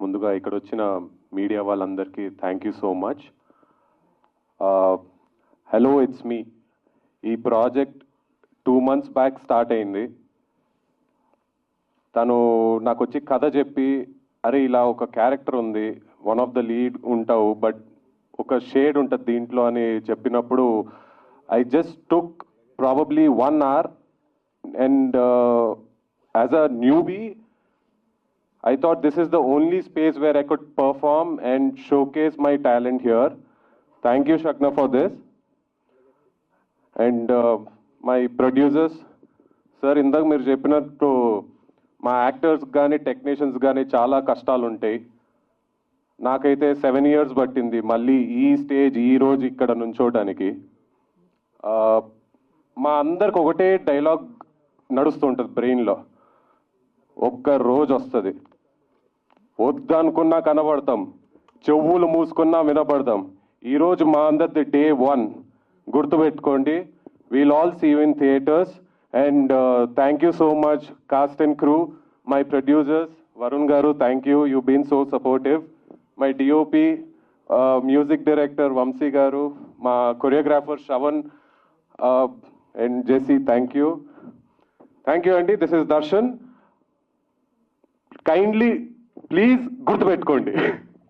ముందుగా ఇక్కడ వచ్చిన మీడియా వాళ్ళందరికీ thank you so much. Hello, it's me. ఈ ప్రాజెక్ట్ 2 months బ్యాక్ స్టార్ట్ అయింది. తను నాకు వచ్చి కథ చెప్పి, అరే ఇలా ఒక క్యారెక్టర్ ఉంది, వన్ ఆఫ్ ద లీడ్ ఉంటావు, బట్ ఒక షేడ్ ఉంటుంది దీంట్లో అని చెప్పినప్పుడు I just took probably 1 hour and as a newbie I thought this is the only space where I could perform and showcase my talent here. Thank you, Shakna, for this. And my producers, sir, ఇందాక మీరు చెప్పినట్టు మా actors కానీ technicians కానీ చాలా కష్టాలు ఉంటాయి. నాకైతే 7 years పట్టింది మళ్ళీ ఈ స్టేజ్ ఈ రోజు ఇక్కడ నుంచోడానికి. మా అందరికి ఒకటే డైలాగ్ నడుస్తుంటుంది బ్రెయిన్లో, ఒక్క రోజు వస్తుంది, వద్దనుకున్నా కనబడతాం, చెవులు మూసుకున్నా వినపడతాం. ఈరోజు మా అందరిది day 1. గుర్తుపెట్టుకోండి, we'll all see you in theatres. And thank you so much cast and crew, my producers Varun garu, thank you, you been so supportive. My DOP, music director Vamsi garu, మా choreographer Shravan and JC, thank you. Thank you అండి. This is Darshan. Kindly please గుర్తుపెట్టుకోండి.